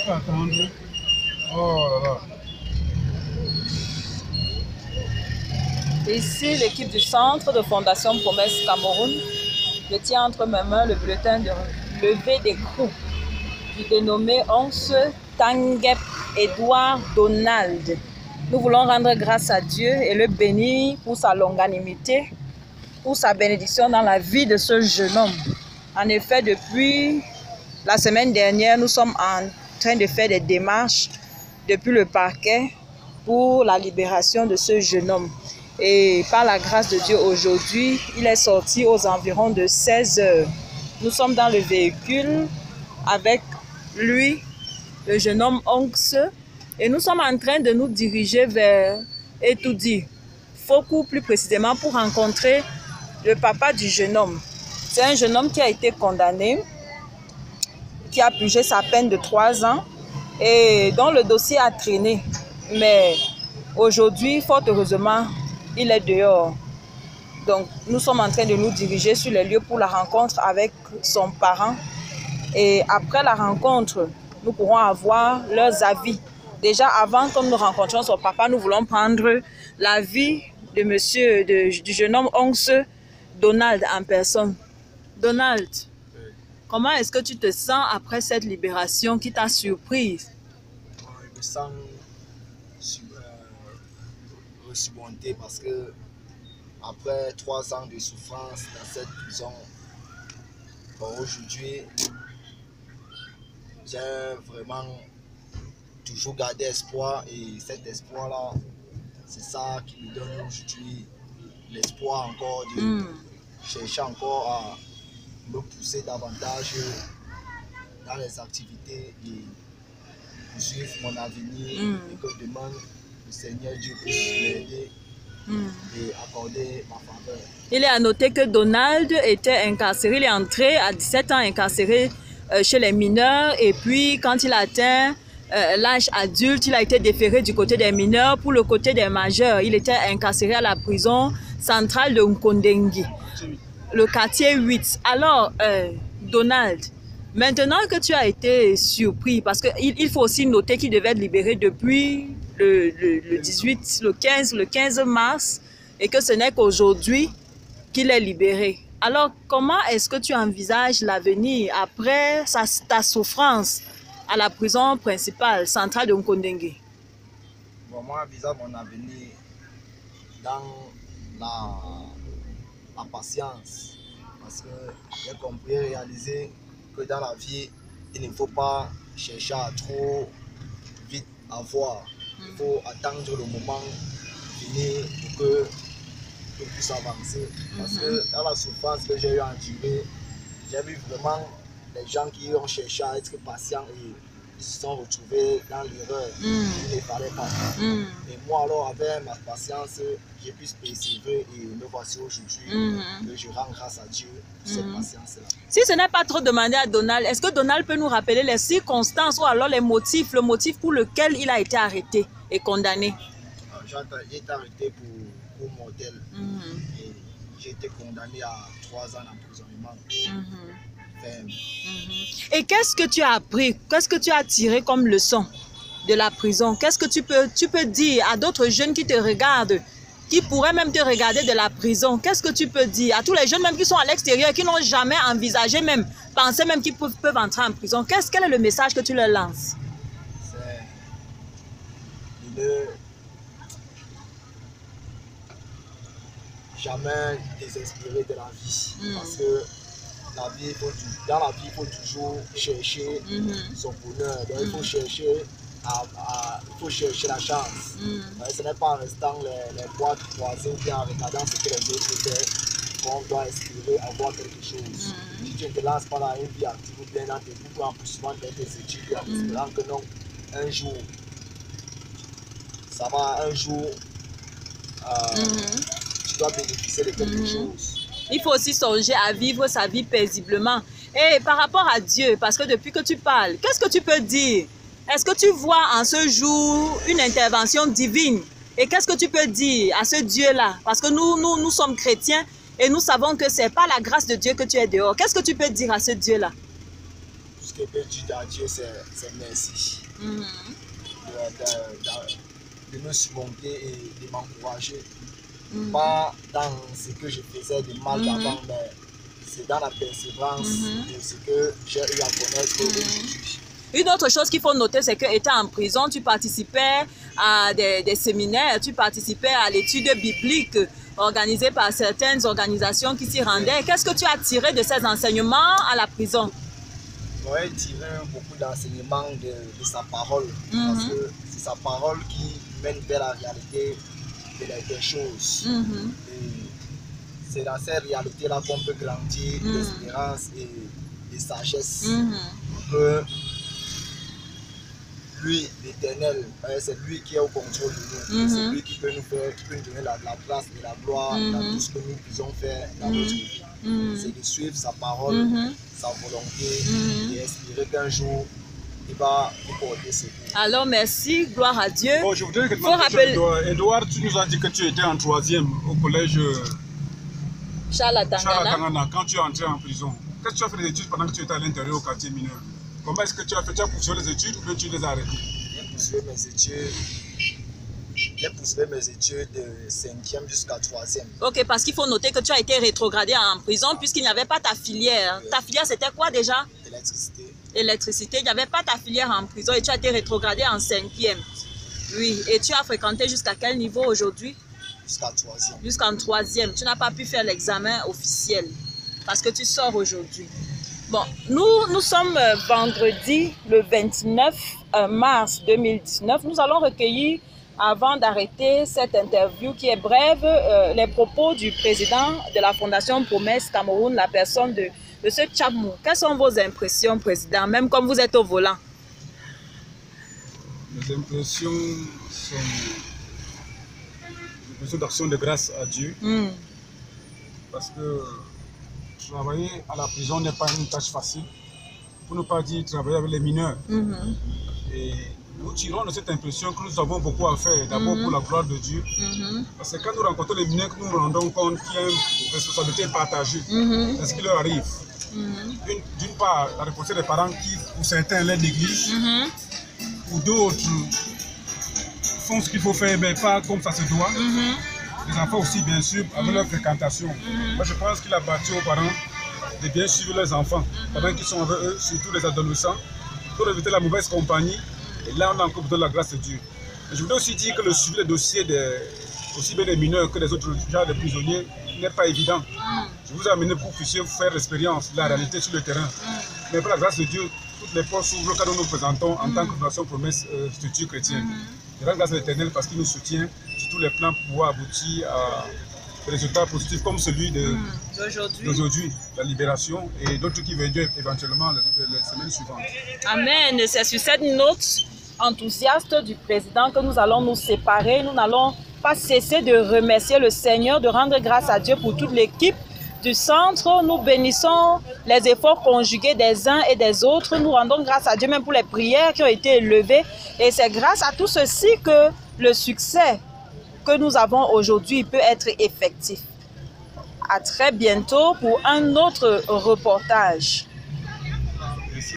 attendre. Oh là là. Ici, l'équipe du centre de Fondation Promesse Cameroun, je tiens entre mes mains le bulletin de levée d'écrou du dénommé Once Tanguep Edouard Donald. Nous voulons rendre grâce à Dieu et le bénir pour sa longanimité, pour sa bénédiction dans la vie de ce jeune homme. En effet, depuis la semaine dernière, nous sommes en train de faire des démarches depuis le parquet pour la libération de ce jeune homme. Et par la grâce de Dieu, aujourd'hui, il est sorti aux environs de 16 heures. Nous sommes dans le véhicule avec lui, le jeune homme Once, et nous sommes en train de nous diriger vers Etoudi, Fokou plus précisément, pour rencontrer le papa du jeune homme. C'est un jeune homme qui a été condamné, qui a purgé sa peine de 3 ans et dont le dossier a traîné. Mais aujourd'hui, fort heureusement, il est dehors. Donc, nous sommes en train de nous diriger sur les lieux pour la rencontre avec son parent. Et après la rencontre, nous pourrons avoir leurs avis. Déjà, avant que nous rencontrions son papa, nous voulons prendre l'avis de monsieur, du jeune homme Once Donald en personne. Donald, comment est-ce que tu te sens après cette libération qui t'a surprise? Je me sens surmonté parce que après 3 ans de souffrance dans cette prison, aujourd'hui, j'ai vraiment toujours gardé espoir et cet espoir-là, c'est ça qui me donne aujourd'hui l'espoir encore de chercher encore à me pousser davantage dans les activités et poursuivre mon avenir et que demain le Seigneur Dieu puisse m'aider et accorder ma faveur. Il est à noter que Donald était incarcéré, il est entré à 17 ans incarcéré chez les mineurs et puis quand il a atteint l'âge adulte, il a été déféré du côté des mineurs pour le côté des majeurs. Il était incarcéré à la prison centrale de Nkondengi, le quartier 8. Alors, Donald, maintenant que tu as été surpris, parce qu'il faut aussi noter qu'il devait être libéré depuis le 18, le 15 mars, et que ce n'est qu'aujourd'hui qu'il est libéré. Alors, comment est-ce que tu envisages l'avenir après ta souffrance à la prison principale, centrale de Nkondengi? Bon, moi, j'envisage mon avenir dans la patience, parce que j'ai compris et réalisé que dans la vie, il ne faut pas chercher à trop vite avoir. Il faut attendre le moment venu pour que je puisse avancer. Parce que dans la souffrance que j'ai eu à endurer, j'ai vu vraiment les gens qui ont cherché à être patients et ils se sont retrouvés dans l'erreur. Il ne fallait pas. Et moi alors, avec ma patience, j'ai pu persévérer et me voici aujourd'hui que je rends grâce à Dieu pour cette patience-là. Si ce n'est pas trop demandé à Donald, est-ce que Donald peut nous rappeler les circonstances ou alors les motifs, le motif pour lequel il a été arrêté et condamné? J'ai été arrêté pour mortel et j'ai été condamné à 3 ans d'emprisonnement. Et qu'est-ce que tu as appris? Qu'est-ce que tu as tiré comme leçon de la prison? Qu'est-ce que tu peux dire à d'autres jeunes qui te regardent, qui pourraient même te regarder de la prison? Qu'est-ce que tu peux dire à tous les jeunes même qui sont à l'extérieur, qui n'ont jamais envisagé, même pensé même qu'ils peuvent entrer en prison? Quel est le message que tu leur lances? C'est de jamais désespérer de la vie, parce que dans la vie, il faut toujours chercher son bonheur. Donc, il faut chercher la chance. Ce n'est pas en restant les boîtes croisées ou bien en regardant ce que les autres font qu'on doit espérer avoir quelque chose. Si tu ne te lances pas dans une vie active ou bien dans tes boucles en poursuivant tes études en espérant que non, un jour, ça va, un jour, tu dois bénéficier de quelque chose. Il faut aussi songer à vivre sa vie paisiblement. Et par rapport à Dieu, parce que depuis que tu parles, qu'est-ce que tu peux dire? Est-ce que tu vois en ce jour une intervention divine? Et qu'est-ce que tu peux dire à ce Dieu-là? Parce que nous sommes chrétiens et nous savons que ce n'est pas la grâce de Dieu que tu es dehors. Qu'est-ce que tu peux dire à ce Dieu-là? que je peux dire à Dieu, c'est merci. De me surmonter et de m'encourager. Pas dans ce que je faisais de mal d'avant, mais c'est dans la persévérance de ce que j'ai eu à connaître aujourd'hui. Une autre chose qu'il faut noter, c'est que étant en prison, tu participais à des séminaires, tu participais à l'étude biblique organisée par certaines organisations qui s'y rendaient. Qu'est-ce que tu as tiré de ces enseignements à la prison? J'ai tiré beaucoup d'enseignements de sa parole, parce que c'est sa parole qui mène vers la réalité des choses. Et c'est dans ces réalités-là qu'on peut grandir d'espérance et de sagesse. Que lui, l'Éternel, c'est lui qui est au contrôle de nous. C'est lui qui peut nous faire, qui peut nous donner la grâce et la gloire dans tout ce que nous puissions faire dans notre vie. C'est de suivre sa parole, sa volonté et espérer qu'un jour, il va nous porter secours. Alors merci, gloire à Dieu. Bon, je voudrais que tu m'appelles. Edouard, tu nous as dit que tu étais en 3e au collège Charles Tangana. Quand tu es entré en prison. Qu'est-ce que tu as fait des études pendant que tu étais à l'intérieur au quartier mineur? Comment est-ce que tu as fait? Tu as poursuivi les études ou bien tu les as arrêtées? J'ai poursuivi mes études de 5e jusqu'à 3e. Ok, parce qu'il faut noter que tu as été rétrogradé en prison puisqu'il n'y avait pas ta filière. Ta filière, c'était quoi déjà? Électricité. Électricité. Il n'y avait pas ta filière en prison et tu as été rétrogradé en 5e. Oui, et tu as fréquenté jusqu'à quel niveau aujourd'hui? Jusqu'à 3e. Jusqu'en 3e. Tu n'as pas pu faire l'examen officiel parce que tu sors aujourd'hui. Bon, nous sommes vendredi le 29 mars 2019. Nous allons recueillir, avant d'arrêter cette interview qui est brève, les propos du président de la Fondation Promesse Cameroun, la personne de ce Tchamou. Quelles sont vos impressions, président, même comme vous êtes au volant? Mes impressions sont des impressions d'action de grâce à Dieu. Parce que travailler à la prison n'est pas une tâche facile. Pour ne pas dire travailler avec les mineurs. Et nous tirons de cette impression que nous avons beaucoup à faire, d'abord pour la gloire de Dieu. Parce que quand nous rencontrons les mineurs, nous nous rendons compte qu'il y a une responsabilité partagée. C'est ce qui leur arrive. D'une part, la responsabilité des parents qui, pour certains, les négligent. Pour d'autres, font ce qu'il faut faire, mais pas comme ça se doit. Les enfants aussi, bien sûr, avec leur fréquentation. Moi, je pense qu'il appartient aux parents de bien suivre leurs enfants pendant qu'ils sont avec eux, surtout les adolescents, pour éviter la mauvaise compagnie. Et là, on a encore besoin de la grâce de Dieu. Et je voudrais aussi dire que le suivi des dossiers, aussi bien des mineurs que des autres genres de prisonniers, n'est pas évident. Je vous ai amené pour que vous puissiez faire l'expérience, la réalité sur le terrain. Mais par la grâce de Dieu, toutes les portes s'ouvrent quand nous nous présentons en tant que Fondation Promesse structure chrétienne. Je rends grâce à l'Éternel parce qu'il nous soutient sur tous les plans pour pouvoir aboutir à des résultats positifs comme celui d'aujourd'hui, la libération et d'autres qui viendront éventuellement les semaines suivantes. Amen. C'est sur cette note enthousiaste du président que nous allons nous séparer. Nous n'allons pas cesser de remercier le Seigneur, de rendre grâce à Dieu pour toute l'équipe du centre. Nous bénissons les efforts conjugués des uns et des autres. Nous rendons grâce à Dieu même pour les prières qui ont été élevées. Et c'est grâce à tout ceci que le succès que nous avons aujourd'hui peut être effectif. À très bientôt pour un autre reportage.